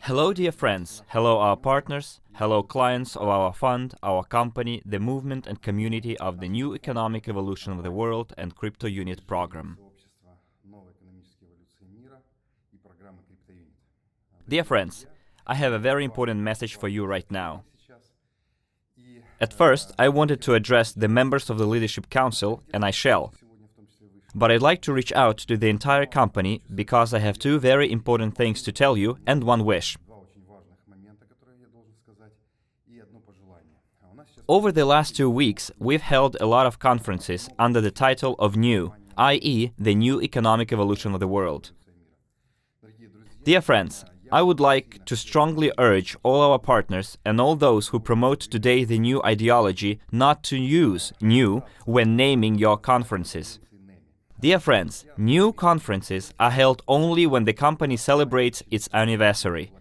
Hello, dear friends. Hello, our partners. Hello, clients of our fund, our company, the movement and community of the New Economic Evolution of the World and CryptoUnit program. Dear friends, I have a very important message for you right now. At first, I wanted to address the members of the Leadership Council, and I shall. But I'd like to reach out to the entire company because I have two very important things to tell you and one wish. Over the last 2 weeks, we've held a lot of conferences under the title of NEEW, i.e. the New Economic Evolution of the World. Dear friends, I would like to strongly urge all our partners and all those who promote today the new ideology not to use NEEW when naming your conferences. Dear friends, NEEW conferences are held only when the company celebrates its anniversary.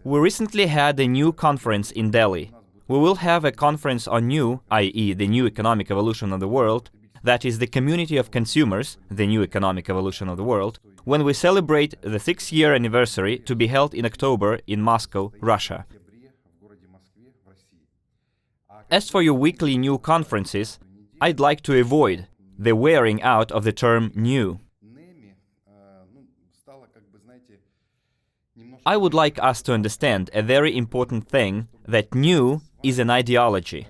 We recently had a NEEW conference in Delhi. We will have a conference on NEEW, i.e. the New Economic Evolution of the World, that is the community of consumers, the New Economic Evolution of the World, when we celebrate the 6th-year anniversary to be held in October in Moscow, Russia. As for your weekly NEEW conferences, I'd like to avoid the wearing out of the term NEEW. I would like us to understand a very important thing, that NEEW is an ideology.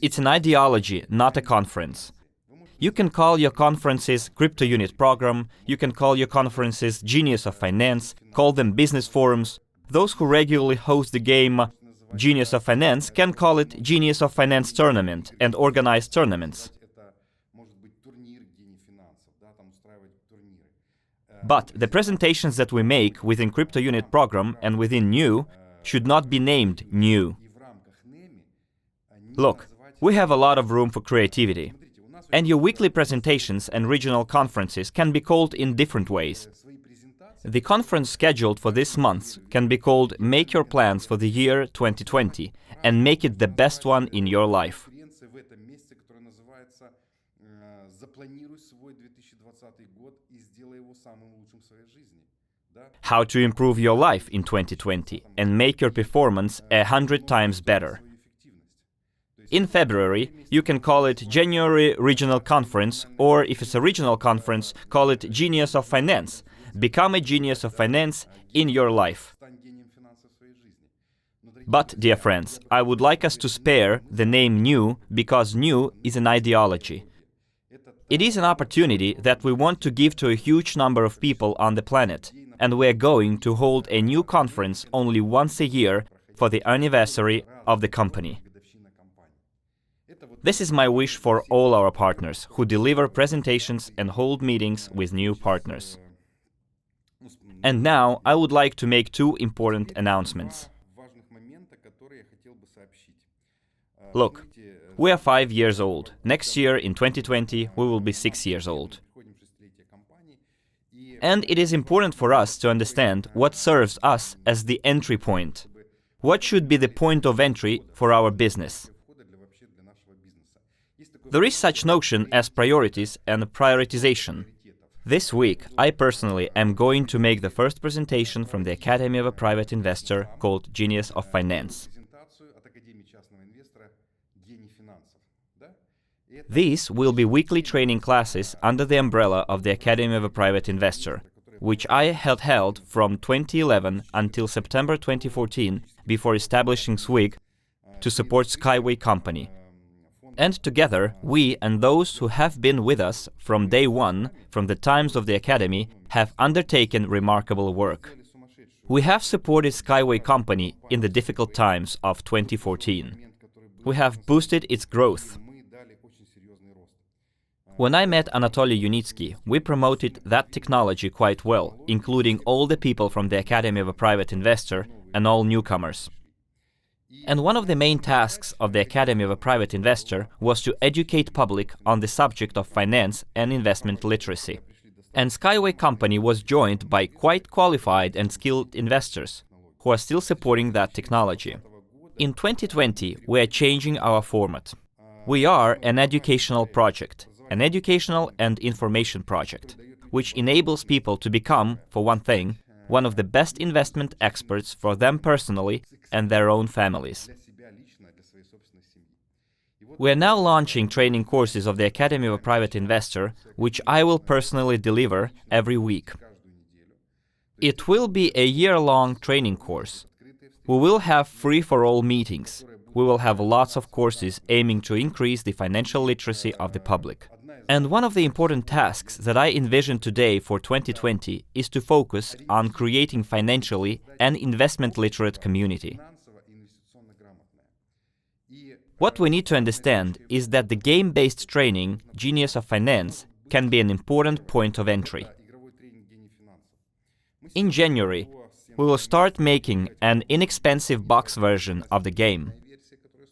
It's an ideology, not a conference. You can call your conferences CryptoUnit program, you can call your conferences Genius of Finance, call them business forums. Those who regularly host the game Genius of Finance can call it Genius of Finance Tournament and organize tournaments. But the presentations that we make within CryptoUnit program and within NEEW should not be named NEEW. Look, we have a lot of room for creativity. And your weekly presentations and regional conferences can be called in different ways. The conference scheduled for this month can be called Make Your Plans for the Year 2020 and make it the best one in your life. How to improve your life in 2020 and make your performance 100 times better. In February, you can call it January Regional Conference, or if it's a regional conference, call it Genius of Finance. Become a genius of finance in your life. But, dear friends, I would like us to spare the name NEEW because NEEW is an ideology. It is an opportunity that we want to give to a huge number of people on the planet, and we are going to hold a NEEW conference only once a year for the anniversary of the company. This is my wish for all our partners who deliver presentations and hold meetings with new partners. And now I would like to make two important announcements. Look, we are 5 years old. Next year, in 2020, we will be 6 years old. And it is important for us to understand what serves us as the entry point. What should be the point of entry for our business? There is such notion as priorities and prioritization. This week, I personally am going to make the first presentation from the Academy of a Private Investor called Genius of Finance. These will be weekly training classes under the umbrella of the Academy of a Private Investor, which I had held from 2011 until September 2014 before establishing SWIG to support Skyway Company. And together, we and those who have been with us from day one, from the times of the Academy, have undertaken remarkable work. We have supported Skyway Company in the difficult times of 2014. We have boosted its growth. When I met Anatoly Yunitsky, we promoted that technology quite well, including all the people from the Academy of a Private Investor and all newcomers. And one of the main tasks of the Academy of a Private Investor was to educate public on the subject of finance and investment literacy. And Skyway Company was joined by quite qualified and skilled investors who are still supporting that technology. In 2020, we are changing our format. We are an educational project, an educational and information project. which enables people to become, for one thing, one of the best investment experts for them personally and their own families. We are now launching training courses of the Academy of a Private Investor, which I will personally deliver every week. It will be a year-long training course. We will have free-for-all meetings. We will have lots of courses aiming to increase the financial literacy of the public. And one of the important tasks that I envision today for 2020 is to focus on creating financially an investment-literate community. What we need to understand is that the game-based training, Genius of Finance, can be an important point of entry. In January, we will start making an inexpensive box version of the game.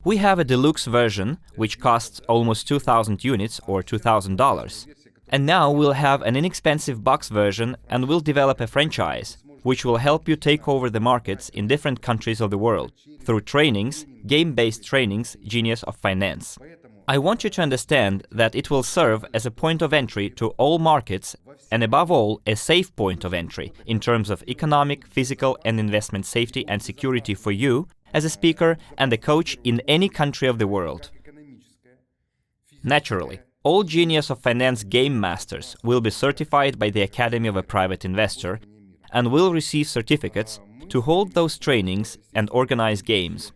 We have a deluxe version, which costs almost 2,000 units or $2,000. And now we'll have an inexpensive box version and we'll develop a franchise, which will help you take over the markets in different countries of the world through trainings, game-based trainings, Genius of Finance. I want you to understand that it will serve as a point of entry to all markets and above all, a safe point of entry in terms of economic, physical and investment safety and security for you as a speaker and a coach in any country of the world. Naturally, all Genius of Finance game masters will be certified by the Academy of a Private Investor and will receive certificates to hold those trainings and organize games.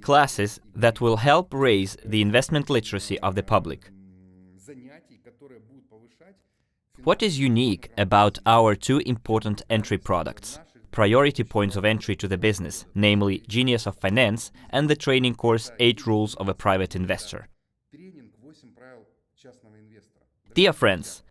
Classes that will help raise the investment literacy of the public. What is unique about our two important entry products, priority points of entry to the business, namely Genius of Finance and the training course 8 Rules of a Private Investor? Dear friends,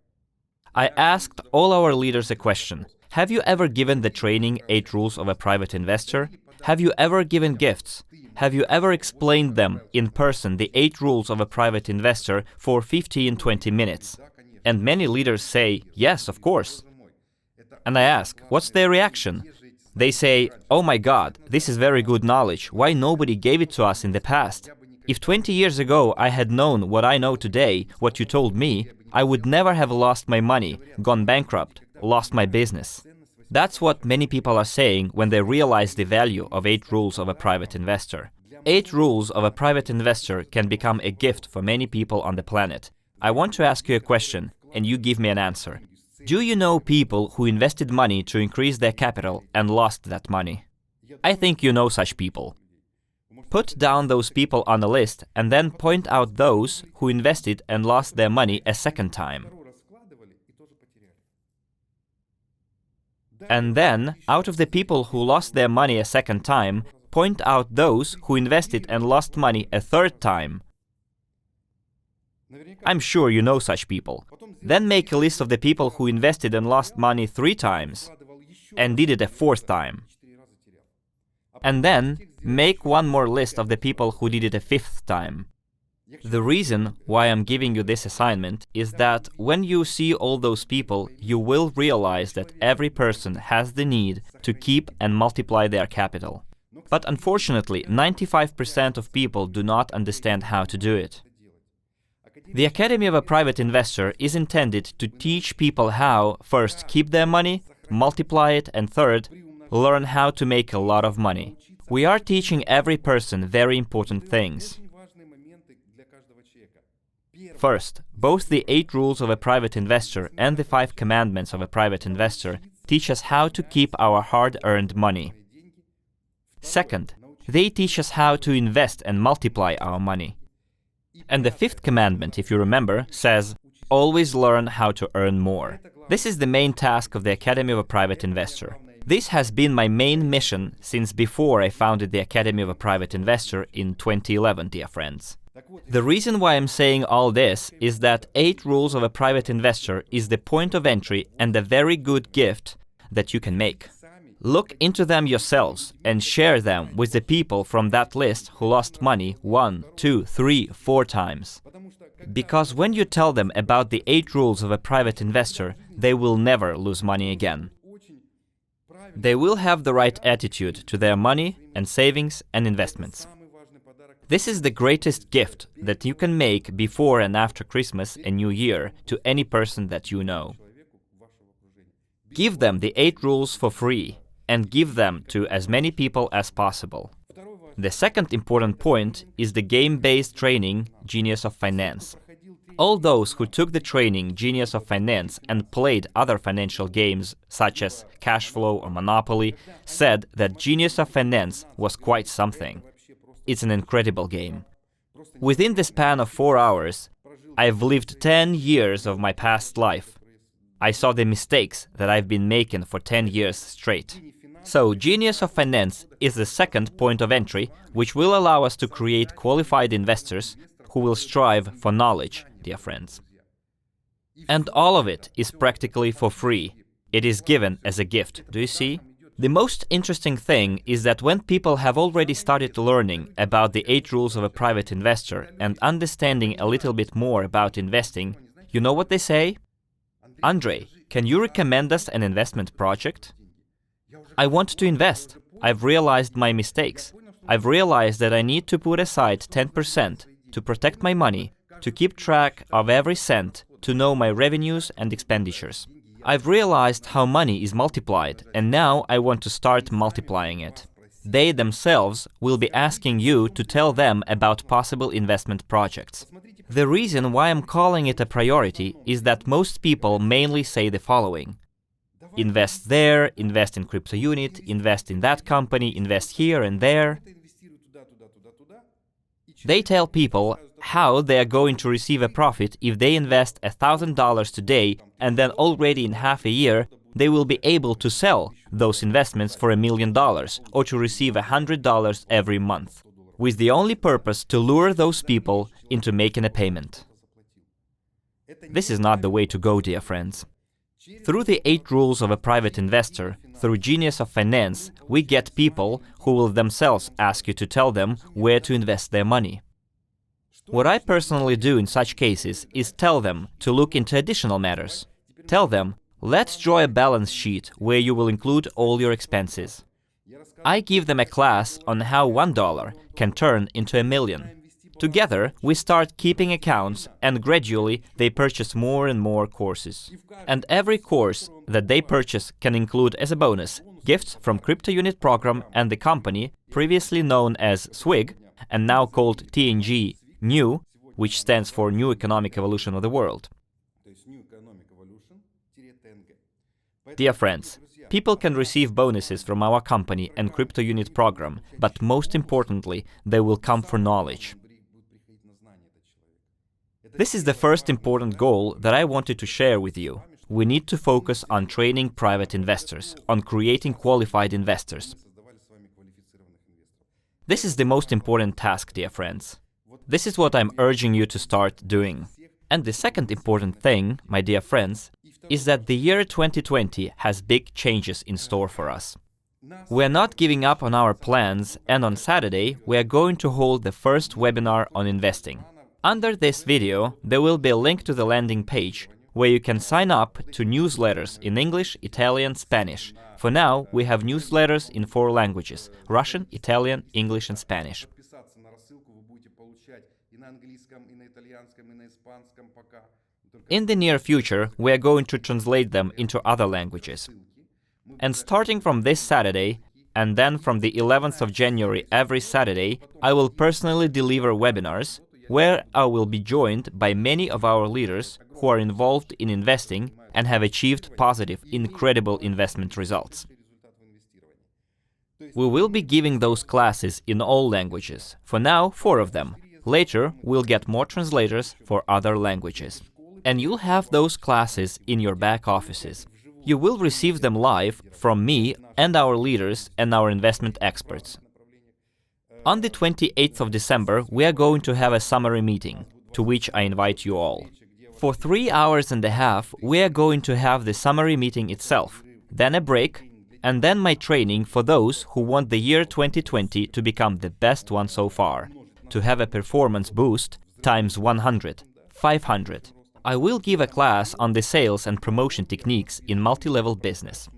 I asked all our leaders a question. Have you ever given the training 8 Rules of a Private Investor? Have you ever given gifts? Have you ever explained them in person, the 8 Rules of a Private Investor, for 15-20 minutes? And many leaders say, yes, of course. And I ask, what's their reaction? They say, oh my God, this is very good knowledge. Why nobody gave it to us in the past? If 20 years ago I had known what I know today, what you told me, I would never have lost my money, gone bankrupt, lost my business. That's what many people are saying when they realize the value of 8 Rules of a Private Investor. 8 Rules of a Private Investor can become a gift for many people on the planet. I want to ask you a question, and you give me an answer. Do you know people who invested money to increase their capital and lost that money? I think you know such people. Put down those people on a list and then point out those who invested and lost their money a second time. And then, out of the people who lost their money a second time, point out those who invested and lost money a third time. I'm sure you know such people. Then make a list of the people who invested and lost money 3 times and did it a 4th time. And then make one more list of the people who did it a 5th time. The reason why I'm giving you this assignment is that when you see all those people, you will realize that every person has the need to keep and multiply their capital. But unfortunately, 95% of people do not understand how to do it. The Academy of a Private Investor is intended to teach people how, first, keep their money, multiply it, and third, learn how to make a lot of money. We are teaching every person very important things. First, both the 8 Rules of a Private Investor and the 5 Commandments of a Private Investor teach us how to keep our hard-earned money. Second, they teach us how to invest and multiply our money. And the 5th commandment, if you remember, says, always learn how to earn more. This is the main task of the Academy of a Private Investor. This has been my main mission since before I founded the Academy of a Private Investor in 2011, dear friends. The reason why I'm saying all this is that 8 Rules of a Private Investor is the point of entry and a very good gift that you can make. Look into them yourselves and share them with the people from that list who lost money 1, 2, 3, 4 times. Because when you tell them about the 8 Rules of a Private Investor, they will never lose money again. They will have the right attitude to their money and savings and investments. This is the greatest gift that you can make before and after Christmas and New Year to any person that you know. Give them the 8 rules for free and give them to as many people as possible. The second important point is the game-based training, Genius of Finance. All those who took the training, Genius of Finance, and played other financial games such as Cash Flow or Monopoly said that Genius of Finance was quite something. It's an incredible game. Within the span of 4 hours, I've lived 10 years of my past life. I saw the mistakes that I've been making for 10 years straight. So, Genius of Finance is the second point of entry, which will allow us to create qualified investors who will strive for knowledge, dear friends. And all of it is practically for free. It is given as a gift, do you see? The most interesting thing is that when people have already started learning about the 8 rules of a private investor and understanding a little bit more about investing, you know what they say? Andrey, can you recommend us an investment project? I want to invest. I've realized my mistakes. I've realized that I need to put aside 10% to protect my money, to keep track of every cent, to know my revenues and expenditures. I've realized how money is multiplied, and now I want to start multiplying it. They themselves will be asking you to tell them about possible investment projects. The reason why I'm calling it a priority is that most people mainly say the following: invest there, invest in CryptoUnit, invest in that company, invest here and there. They tell people how they are going to receive a profit if they invest $1,000 today and then already in half a year they will be able to sell those investments for $1 million or to receive $100 every month, with the only purpose to lure those people into making a payment. This is not the way to go, dear friends. Through the 8 rules of a private investor, through Genius of Finance, we get people who will themselves ask you to tell them where to invest their money. What I personally do in such cases is tell them to look into additional matters. Tell them, let's draw a balance sheet where you will include all your expenses. I give them a class on how $1 can turn into $1 million. Together, we start keeping accounts, and gradually they purchase more and more courses. And every course that they purchase can include as a bonus gifts from CryptoUnit program and the company, previously known as SWIG, and now called TNG NEW, which stands for New Economic Evolution of the World. Dear friends, people can receive bonuses from our company and CryptoUnit program, but most importantly, they will come for knowledge. This is the first important goal that I wanted to share with you. We need to focus on training private investors, on creating qualified investors. This is the most important task, dear friends. This is what I'm urging you to start doing. And the second important thing, my dear friends, is that the year 2020 has big changes in store for us. We are not giving up on our plans, and on Saturday we are going to hold the first webinar on investing. Under this video, there will be a link to the landing page, where you can sign up to newsletters in English, Italian, Spanish. For now, we have newsletters in 4 languages: Russian, Italian, English and Spanish. In the near future, we are going to translate them into other languages. And starting from this Saturday, and then from the 11th of January every Saturday, I will personally deliver webinars, where I will be joined by many of our leaders who are involved in investing and have achieved positive, incredible investment results. We will be giving those classes in all languages. For now, 4 of them. Later, we'll get more translators for other languages. And you'll have those classes in your back offices. You will receive them live from me and our leaders and our investment experts. On the 28th of December, we are going to have a summary meeting, to which I invite you all. For 3 hours and a half, we are going to have the summary meeting itself, then a break, and then my training for those who want the year 2020 to become the best one so far, to have a performance boost times 100, 500. I will give a class on the sales and promotion techniques in multi-level business.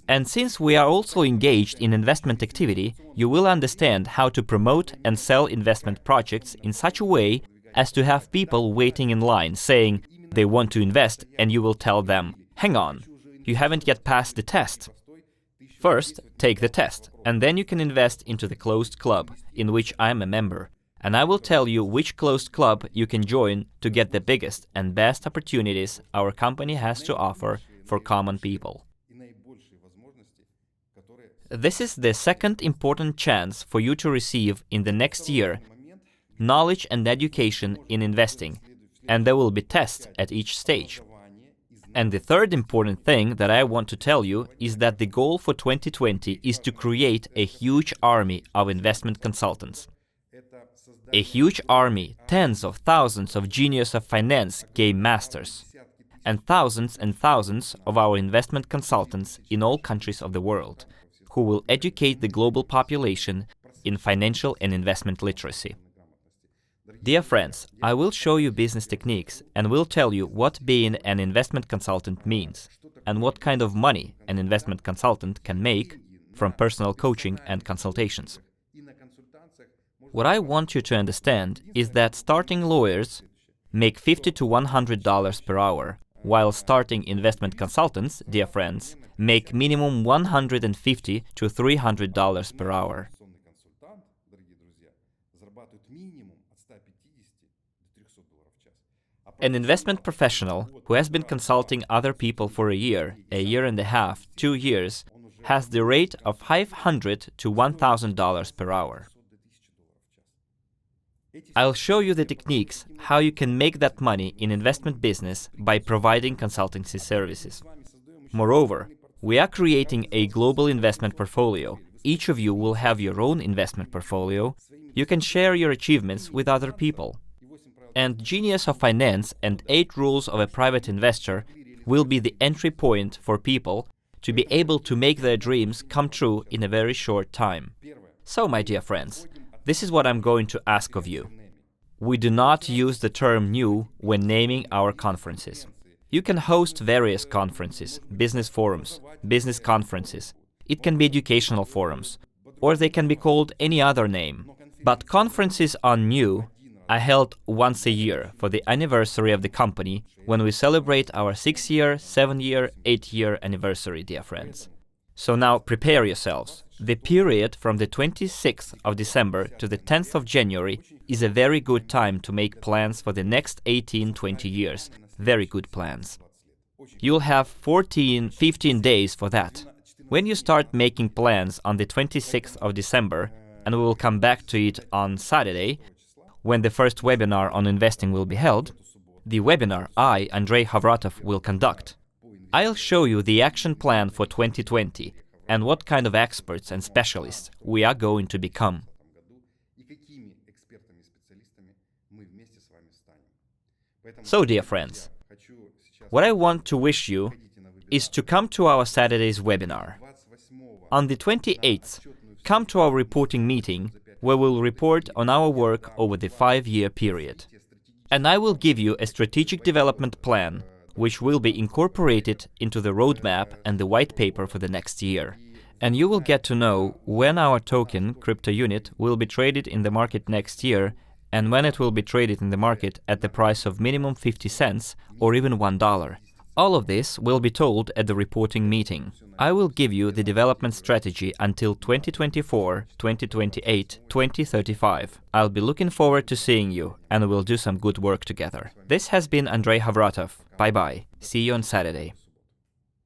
And since we are also engaged in investment activity, you will understand how to promote and sell investment projects in such a way as to have people waiting in line saying they want to invest, and you will tell them, hang on, you haven't yet passed the test. First, take the test, and then you can invest into the closed club, in which I am a member, and I will tell you which closed club you can join to get the biggest and best opportunities our company has to offer for common people. This is the second important chance for you to receive in the next year knowledge and education in investing, and there will be tests at each stage. And the third important thing that I want to tell you is that the goal for 2020 is to create a huge army of investment consultants. A huge army, tens of thousands of genius of finance game masters, and thousands of our investment consultants in all countries of the world, who will educate the global population in financial and investment literacy. Dear friends, I will show you business techniques and will tell you what being an investment consultant means and what kind of money an investment consultant can make from personal coaching and consultations. What I want you to understand is that starting lawyers make $50 to $100 per hour, while starting investment consultants, dear friends, make minimum $150 to $300 per hour. An investment professional who has been consulting other people for a year and a half, 2 years, has the rate of $500 to $1,000 per hour. I'll show you the techniques how you can make that money in investment business by providing consultancy services. Moreover, we are creating a global investment portfolio. Each of you will have your own investment portfolio. You can share your achievements with other people. And Genius of Finance and 8 Rules of a Private Investor will be the entry point for people to be able to make their dreams come true in a very short time. So, my dear friends, this is what I'm going to ask of you. We do not use the term NEEW when naming our conferences. You can host various conferences, business forums, business conferences. It can be educational forums, or they can be called any other name. But conferences on NEEW are held once a year for the anniversary of the company when we celebrate our 6-year, 7-year, 8-year anniversary, dear friends. So now prepare yourselves. The period from the 26th of December to the 10th of January is a very good time to make plans for the next 18-20 years. Very good plans. You'll have 14-15 days for that. When you start making plans on the 26th of December, and we will come back to it on Saturday, when the first webinar on investing will be held, the webinar I, Andrey Khovratov, will conduct. I'll show you the action plan for 2020 and what kind of experts and specialists we are going to become. So, dear friends, what I want to wish you is to come to our Saturday's webinar. On the 28th, come to our reporting meeting, where we'll report on our work over the 5-year period. And I will give you a strategic development plan, which will be incorporated into the roadmap and the white paper for the next year. And you will get to know when our token, CryptoUnit, will be traded in the market next year, and when it will be traded in the market at the price of minimum 50 cents or even $1. All of this will be told at the reporting meeting. I will give you the development strategy until 2024, 2028, 2035. I'll be looking forward to seeing you, and we'll do some good work together. This has been Andrey Khovratov. Bye-bye. See you on Saturday.